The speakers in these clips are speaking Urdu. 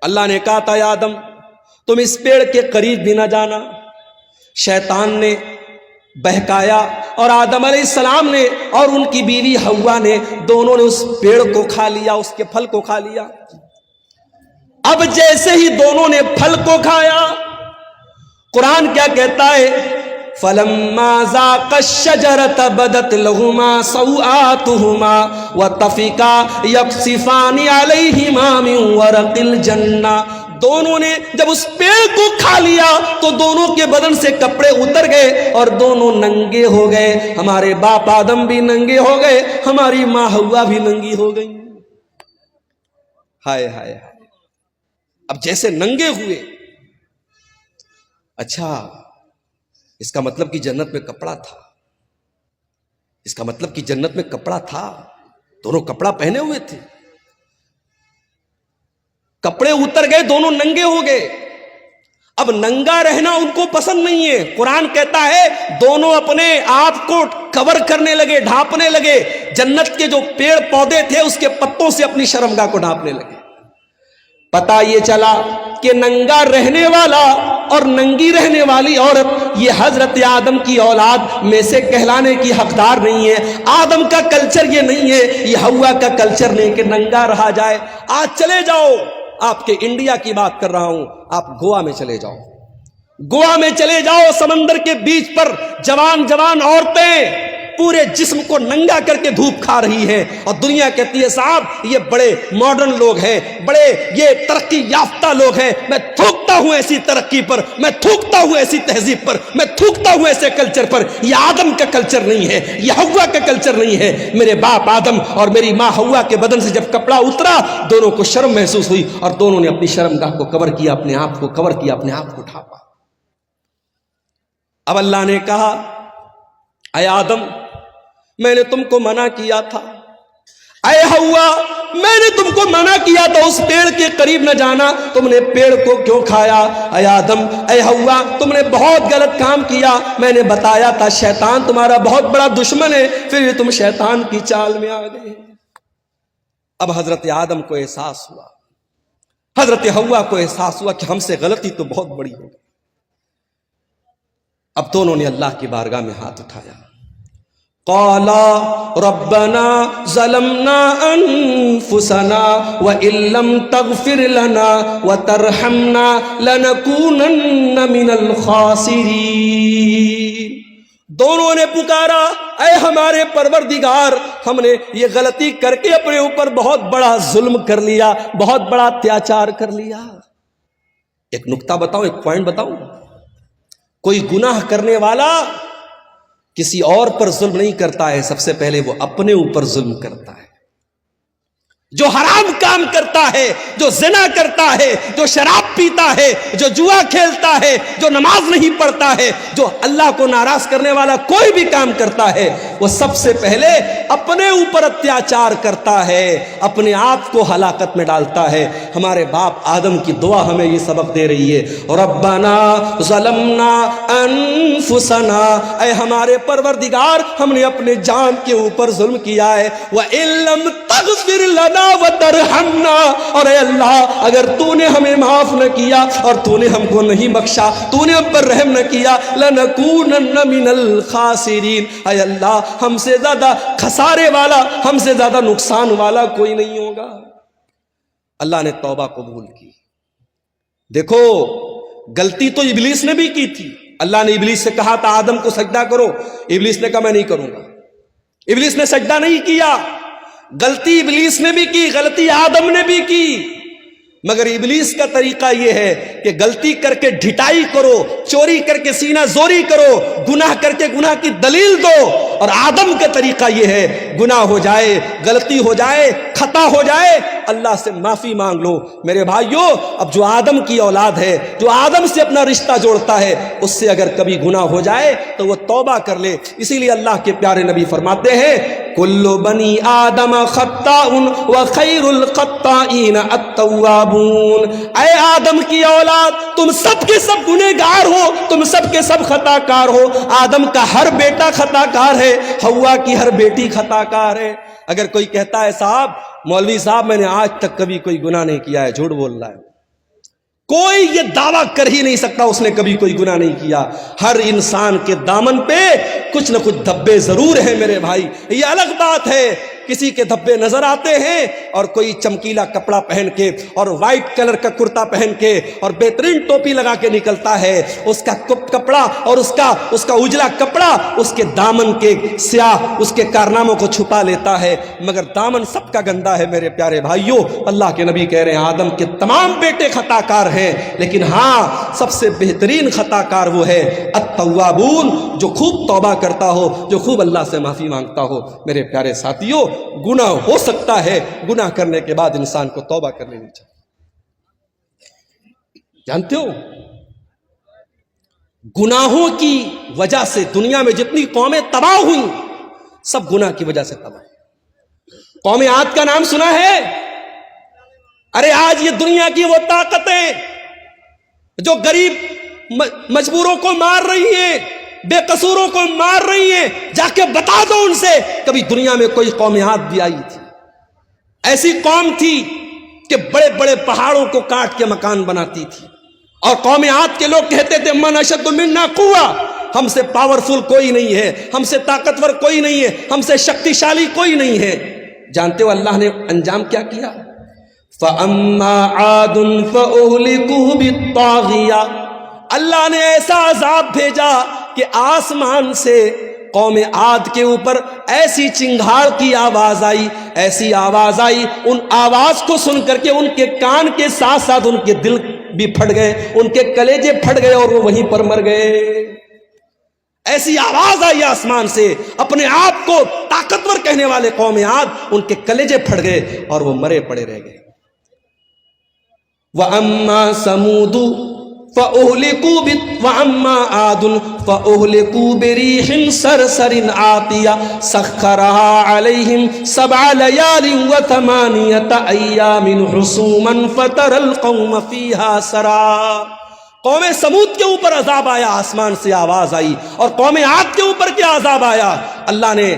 اللہ نے کہا تھا یا آدم تم اس پیڑ کے قریب بھی نہ جانا. شیطان نے بہکایا اور آدم علیہ السلام نے اور ان کی بیوی حوا نے دونوں نے اس پیڑ کو کھا لیا, اس کے پھل کو کھا لیا. اب جیسے ہی دونوں نے پھل کو کھایا, قرآن کیا کہتا ہے, فَلَمَّا ذَاقَا الشَّجَرَةَ بَدَتْ لَهُمَا سَوْآتُهُمَا وَطَفِقَا يَخْصِفَانِ عَلَيْهِمَا مِنْ وَرَقِ الْجَنَّةِ. دونوں نے جب اس پیڑ کو کھا لیا تو دونوں کے بدن سے کپڑے اتر گئے اور دونوں ننگے ہو گئے. ہمارے باپ آدم بھی ننگے ہو گئے, ہماری ماں حوا بھی ننگی ہو گئی. ہائے ہائے ہائے. اب جیسے ننگے ہوئے, اچھا اس کا مطلب کہ جنت میں کپڑا تھا, اس کا مطلب کہ جنت میں کپڑا تھا, دونوں کپڑا پہنے ہوئے تھے, کپڑے اتر گئے, دونوں ننگے ہو گئے. اب ننگا رہنا ان کو پسند نہیں ہے. قرآن کہتا ہے دونوں اپنے آپ کو کور کرنے لگے, ڈھانپنے لگے. جنت کے جو پیڑ پودے تھے اس کے پتوں سے اپنی شرمگاہ کو ڈھانپنے لگے. پتا یہ چلا کہ ننگا رہنے والا اور ننگی رہنے والی عورت یہ حضرت آدم کی اولاد میں سے کہلانے کی حقدار نہیں ہے. آدم کا کلچر یہ نہیں ہے, یہ حوا کا کلچر نہیں کہ ننگا رہا جائے. آج چلے جاؤ, آپ کے انڈیا کی بات کر رہا ہوں, آپ گوا میں چلے جاؤ, گوا میں چلے جاؤ, سمندر کے بیچ پر جوان جوان عورتیں پورے جسم کو ننگا کر کے دھوپ کھا رہی ہیں, اور دنیا کہتی ہے صاحب یہ بڑے ماڈرن لوگ ہیں, بڑے یہ ترقی یافتہ لوگ ہیں. میں تھوکتا ہوں ایسی ترقی پر, میں تھوکتا ہوں ایسی تہذیب پر, میں تھوکتا ہوں ایسے کلچر پر. یہ آدم کا کلچر نہیں ہے, یہ حوا کا کلچر نہیں ہے. میرے باپ آدم اور میری ماں حوا کے بدن سے جب کپڑا اترا دونوں کو شرم محسوس ہوئی اور دونوں نے اپنی شرمگاہ کو کور کیا, اپنے آپ کو کور کیا, اپنے آپ کو ڈھانپا. اب اللہ نے کہا اے آدم میں نے تم کو منع کیا تھا, اے حوا میں نے تم کو منع کیا تھا اس پیڑ کے قریب نہ جانا, تم نے پیڑ کو کیوں کھایا؟ اے آدم اے حوا تم نے بہت غلط کام کیا. میں نے بتایا تھا شیطان تمہارا بہت بڑا دشمن ہے, پھر تم شیطان کی چال میں آ گئے. اب حضرت آدم کو احساس ہوا, حضرت حوا کو احساس ہوا کہ ہم سے غلطی تو بہت بڑی ہو گئی. اب دونوں نے اللہ کی بارگاہ میں ہاتھ اٹھایا. قالا ربنا ظلمنا انفسنا وان لم تغفر لنا وترحمنا لنكونن من الخاسرین. دونوں نے پکارا اے ہمارے پروردگار ہم نے یہ غلطی کر کے اپنے اوپر بہت بڑا ظلم کر لیا, بہت بڑا اتیاچار کر لیا. ایک نکتہ بتاؤں, ایک پوائنٹ بتاؤں, کوئی گناہ کرنے والا کسی اور پر ظلم نہیں کرتا ہے, سب سے پہلے وہ اپنے اوپر ظلم کرتا ہے. جو حرام کام کرتا ہے, جو زنا کرتا ہے, جو شراب پیتا ہے, جو جوا کھیلتا ہے, جو نماز نہیں پڑھتا ہے, جو اللہ کو ناراض کرنے والا کوئی بھی کام کرتا ہے, وہ سب سے پہلے اپنے اوپر اتیاچار کرتا ہے, اپنے آپ کو ہلاکت میں ڈالتا ہے. ہمارے باپ آدم کی دعا ہمیں یہ سبق دے رہی ہے, ربنا ظلمنا انفسنا, اے ہمارے پروردگار ہم نے اپنے جان کے اوپر ظلم کیا ہے, وَإِن لَمْ تَغْفِرْ لَنَا وَتَرْحَمْنَا, اور اے اللہ اگر تو نے ہمیں معاف نہ کیا اور تو نے ہم کو نہیں بخشا, تو نے ہم پر رحم نہ کیا, لَنَكُونَنَّ مِنَ الْخَاسِرِينَ, اے اللہ ہم سے زیادہ خسارے والا, ہم سے زیادہ نقصان والا کوئی نہیں ہوگا. اللہ نے توبہ قبول کی. دیکھو غلطی تو ابلیس نے بھی کی تھی. اللہ نے ابلیس سے کہا تھا آدم کو سجدہ کرو, ابلیس نے کہا میں نہیں کروں گا. ابلیس نے سجدہ نہیں کیا. غلطی ابلیس نے بھی کی, غلطی آدم نے بھی کی, مگر ابلیس کا طریقہ یہ ہے کہ غلطی کر کے ڈھٹائی کرو, چوری کر کے سینہ زوری کرو, گناہ کر کے گناہ کی دلیل دو. اور آدم کا طریقہ یہ ہے گناہ ہو جائے, غلطی ہو جائے, خطا ہو جائے, اللہ سے معافی مانگ لو. میرے بھائیو اب جو آدم کی اولاد ہے, جو آدم سے اپنا رشتہ جوڑتا ہے, اس سے اگر کبھی گناہ ہو جائے تو وہ توبہ کر لے. اسی لیے اللہ کے پیارے نبی فرماتے ہیں کل بنی آدم خطاء وخیر الخطائین التوابون. اے آدم کی اولاد تم سب کے سب گنہگار ہو, تم سب کے سب خطا کار ہو. آدم کا ہر بیٹا خطا کار ہے, حوا کی ہر بیٹی خطا کار ہے. اگر کوئی کہتا ہے صاحب مولوی صاحب میں نے آج تک کبھی کوئی گناہ نہیں کیا ہے, جھوٹ بول رہا ہے. کوئی یہ دعویٰ کر ہی نہیں سکتا اس نے کبھی کوئی گناہ نہیں کیا. ہر انسان کے دامن پہ کچھ نہ کچھ دھبے ضرور ہیں میرے بھائی. یہ الگ بات ہے کسی کے دھبے نظر آتے ہیں اور کوئی چمکیلا کپڑا پہن کے اور وائٹ کلر کا کرتا پہن کے اور بہترین ٹوپی لگا کے نکلتا ہے. اس کا کپڑا اور اس کا اجلا کپڑا اس کے دامن کے سیاہ اس کے کارناموں کو چھپا لیتا ہے، مگر دامن سب کا گندا ہے میرے پیارے بھائیوں. اللہ کے نبی کہہ رہے ہیں آدم کے تمام بیٹے خطا کار ہیں، لیکن ہاں سب سے بہترین خطا کار وہ ہے التوابون، جو خوب توبہ کرتا ہو، جو خوب اللہ سے معافی مانگتا ہو. میرے پیارے ساتھیوں، گناہ ہو سکتا ہے، گناہ کرنے کے بعد انسان کو توبہ کر لینی چاہیے. جانتے ہو گناہوں کی وجہ سے دنیا میں جتنی قومیں تباہ ہوئی سب گناہ کی وجہ سے تباہ. قوم عاد کا نام سنا ہے؟ ارے آج یہ دنیا کی وہ طاقتیں جو غریب مجبوروں کو مار رہی ہیں، بے قصوروں کو مار رہی ہیں، جا کے بتا دو ان سے کبھی دنیا میں کوئی قوم عاد بھی آئی تھی؟ ایسی قوم تھی کہ بڑے بڑے پہاڑوں کو کاٹ کے مکان بناتی تھی، اور قوم عاد کے لوگ کہتے تھے من اشد منا قوہ، ہم سے پاورفل کوئی نہیں ہے، ہم سے طاقتور کوئی نہیں ہے، ہم سے شکتیشالی کوئی نہیں ہے. جانتے ہو اللہ نے انجام کیا کیا؟ فَأَمَّا عَادٌ فَأُهْلِكُوا بِالطَّاغِيَةِ، اللہ نے ایسا عذاب بھیجا کہ آسمان سے قوم عاد کے اوپر ایسی چنگھاڑ کی آواز آئی، ایسی آواز آئی، ان آواز کو سن کر کے ان کے کان کے ساتھ ساتھ ان کے دل بھی پھٹ گئے، ان کے کلیجے پھٹ گئے اور وہ وہیں پر مر گئے. ایسی آواز آئی آسمان سے، اپنے آپ کو طاقتور کہنے والے قوم عاد، ان کے کلیجے پھٹ گئے اور وہ مرے پڑے رہ گئے. وَأَمَّا ثَمُودُ وَأَمَّا عَادٌ فَأُهْلِكُوا بِرِيحٍ صَرْصَرٍ عَاتِيَةٍ سَخَّرَهَا عَلَيْهِمْ 7 لَيَالٍ و8 أَيَّامٍ حُسُومًا فَتَرَى الْقَوْمَ فِيهَا سَرَعًا. قوم سمود کے اوپر عذاب آیا، آسمان سے آواز آئی، اور قوم عاد کے اوپر کیا عذاب آیا؟ اللہ نے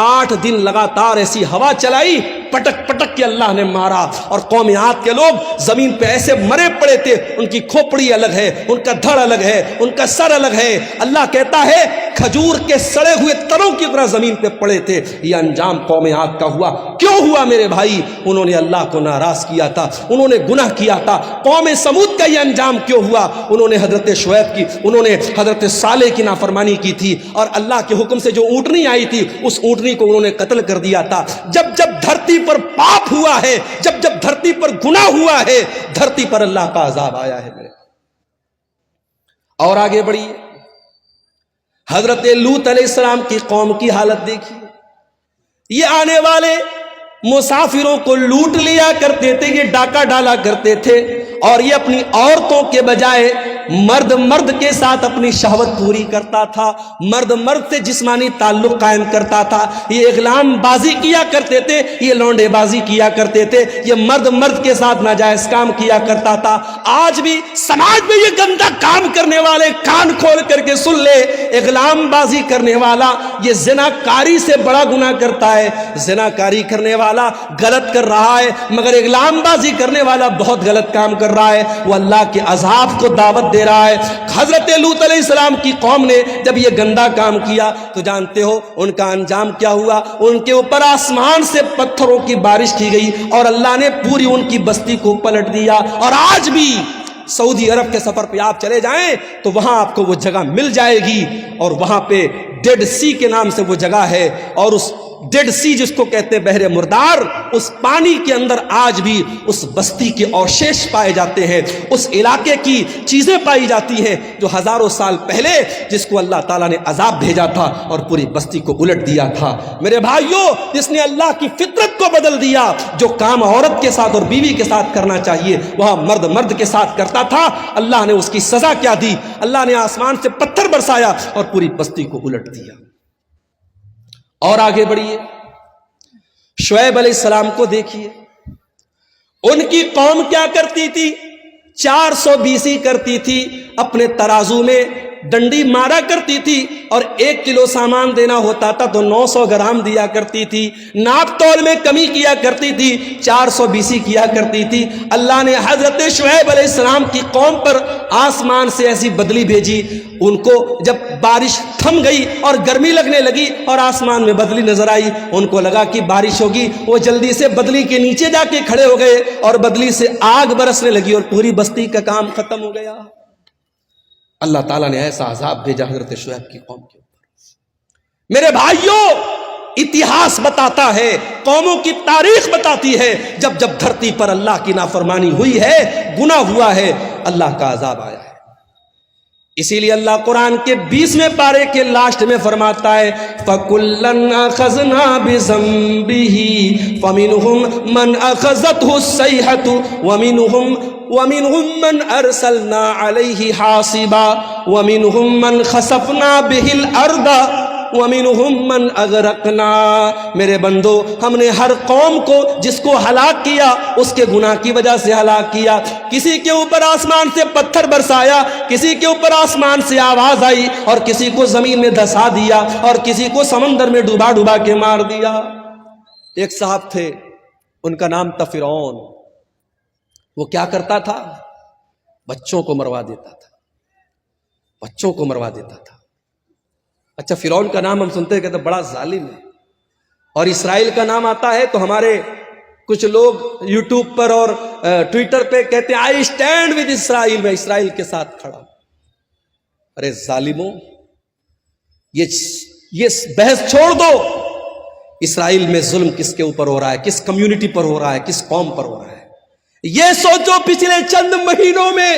8 دن لگاتار ایسی ہوا چلائی، پٹک پٹک کے اللہ نے مارا، اور قوم عاد کے لوگ زمین پہ ایسے مرے پڑے تھے، ان کی کھوپڑی الگ ہے، ان کا دھڑ الگ ہے، ان کا سر الگ ہے. اللہ کہتا ہے کھجور کے سڑے ہوئے تنوں کی طرح زمین پہ پڑے تھے. یہ انجام قوم عاد کا ہوا. کیوں ہوا میرے بھائی؟ انہوں نے اللہ کو ناراض کیا تھا، انہوں نے گناہ کیا تھا. قوم سمود کا یہ انجام کیوں ہوا؟ انہوں نے حضرت شعیب کی، انہوں نے حضرت صالح کی نافرمانی کی تھی، اور اللہ کے حکم سے جو اونٹنی آئی تھی اس اونٹنی کو انہوں نے قتل کر دیا تھا. جب جب دھرتی پر پاپ ہوا ہے، جب جب دھرتی پر گناہ ہوا ہے، دھرتی پر اللہ کا عذاب آیا ہے میرے. اور آگے بڑھیے، حضرت لوط علیہ السلام کی قوم کی حالت دیکھیے. یہ آنے والے مسافروں کو لوٹ لیا کرتے تھے، یہ ڈاکہ ڈالا کرتے تھے، اور یہ اپنی عورتوں کے بجائے مرد کے ساتھ اپنی شہوت پوری کرتا تھا، مرد سے جسمانی تعلق قائم کرتا تھا. یہ اغلام بازی کیا کرتے تھے، یہ لونڈے بازی کیا کرتے تھے، یہ مرد کے ساتھ ناجائز کام کیا کرتا تھا. آج بھی سماج میں یہ گندا کام کرنے والے کان کھول کر کے سن لے، اغلام بازی کرنے والا یہ زناکاری سے بڑا گناہ کرتا ہے. زناکاری کرنے والا غلط کر رہا ہے، مگر اغلام بازی کرنے والا بہت غلط کام کر رہا ہے، وہ اللہ کے عذاب کو دعوت دے رہا ہے. حضرت لوط علیہ السلام کی قوم نے جب یہ گندا کام کیا تو جانتے ہو ان کا انجام کیا ہوا؟ ان کے اوپر آسمان سے پتھروں کی بارش کی گئی اور اللہ نے پوری ان کی بستی کو پلٹ دیا. اور آج بھی سعودی عرب کے سفر پہ آپ چلے جائیں تو وہاں آپ کو وہ جگہ مل جائے گی، اور وہاں پہ ڈیڈ سی کے نام سے وہ جگہ ہے، اور اس ڈیڈ سی جس کو کہتے ہیں بحر مردار، اس پانی کے اندر آج بھی اس بستی کے اوشیش پائے جاتے ہیں، اس علاقے کی چیزیں پائی جاتی ہیں جو ہزاروں سال پہلے جس کو اللہ تعالیٰ نے عذاب بھیجا تھا اور پوری بستی کو الٹ دیا تھا. میرے بھائیوں، جس نے اللہ کی فطرت کو بدل دیا، جو کام عورت کے ساتھ اور بیوی کے ساتھ کرنا چاہیے وہاں مرد کے ساتھ کرتا تھا، اللہ نے اس کی سزا کیا دی؟ اللہ نے آسمان سے پتھر برسایا اور پوری بستی کو الٹ دیا. اور آگے بڑھیے، شعیب علیہ السلام کو دیکھیے، ان کی قوم کیا کرتی تھی؟ 420 کرتی تھی، اپنے ترازو میں ڈنڈی مارا کرتی تھی اور 1 کلو سامان دینا ہوتا تھا تو 900 گرام دیا کرتی تھی، ناپ تول میں کمی کیا کرتی تھی، 400 BC کیا کرتی تھی۔ اللہ نے حضرت شعیب علیہ السلام کی قوم پر آسمان سے ایسی بدلی بھیجی، ان کو جب بارش تھم گئی اور گرمی لگنے لگی اور آسمان میں بدلی نظر آئی، ان کو لگا کہ بارش ہوگی، وہ جلدی سے بدلی کے نیچے جا کے کھڑے ہو گئے اور بدلی سے آگ برسنے لگی اور پوری بستی کا کام ختم ہو گیا۔ اللہ تعالیٰ نے ایسا عذاب بھیجا حضرت شعیب کی قوم کے اوپر۔ میرے بھائیوں، اتہاس بتاتا ہے، قوموں کی تاریخ بتاتی ہے، جب جب دھرتی پر اللہ کی نافرمانی ہوئی ہے، گناہ ہوا ہے، اللہ کا عذاب آیا ہے۔ اسی لیے اللہ قرآن کے 20ویں پارے کے لاسٹ میں فرماتا ہے فَكُلًّا أَخَذْنَا بِذَنبِهِ فَمِنْهُمْ مَنْ أَخَذَتْهُ الصَّيْحَةُ وَمِنْهُمْ مَنْ أَرْسَلْنَا عَلَيْهِ حَاصِبًا وَمِنْهُمْ مَنْ خَسَفْنَا بِهِ الْأَرْضَ وَمِنْهُمْ مَنْ أَغْرَقْنَا۔ میرے بندو، ہم نے ہر قوم کو جس کو ہلاک کیا اس کے گناہ کی وجہ سے ہلاک کیا۔ کسی کے اوپر آسمان سے پتھر برسایا، کسی کے اوپر آسمان سے آواز آئی اور کسی کو زمین میں دھسا دیا اور کسی کو سمندر میں ڈوبا ڈوبا کے مار دیا۔ ایک صاحب تھے، ان کا نام تھا فرعون۔ وہ کیا کرتا تھا؟ بچوں کو مروا دیتا تھا، بچوں کو مروا دیتا تھا۔ اچھا، فرعون کا نام ہم سنتے ہیں، کہتے بڑا ظالم ہے، اور اسرائیل کا نام آتا ہے تو ہمارے کچھ لوگ یوٹیوب پر اور ٹویٹر پہ کہتے ہیں آئی اسٹینڈ ود اسرائیل، میں اسرائیل کے ساتھ کھڑا ہوں۔ ارے ظالموں، یہ بحث چھوڑ دو، اسرائیل میں ظلم کس کے اوپر ہو رہا ہے، کس کمیونٹی پر ہو رہا ہے، کس قوم پر ہو رہا ہے؟ یہ سوچو، پچھلے چند مہینوں میں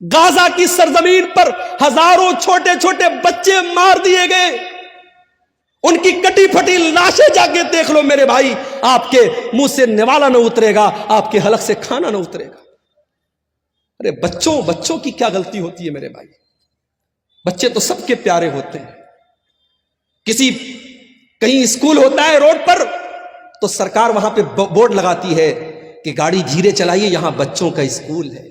غازہ کی سرزمین پر ہزاروں چھوٹے چھوٹے بچے مار دیے گئے، ان کی کٹی پھٹی لاشیں جا کے دیکھ لو میرے بھائی، آپ کے منہ سے نوالا نہ اترے گا، آپ کے حلق سے کھانا نہ اترے گا۔ ارے بچوں کی کیا غلطی ہوتی ہے میرے بھائی؟ بچے تو سب کے پیارے ہوتے ہیں۔ کہیں اسکول ہوتا ہے روڈ پر تو سرکار وہاں پہ بورڈ لگاتی ہے کہ گاڑی دھیرے چلائیے، یہاں بچوں کا اسکول ہے۔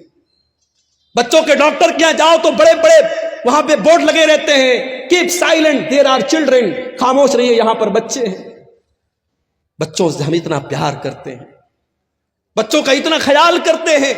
بچوں کے ڈاکٹر کے یہاں جاؤ تو بڑے بڑے وہاں پہ بورڈ لگے رہتے ہیں، keep silent there are children, خاموش رہیے یہاں پر بچے ہیں۔ بچوں سے ہم اتنا پیار کرتے ہیں، بچوں کا اتنا خیال کرتے ہیں،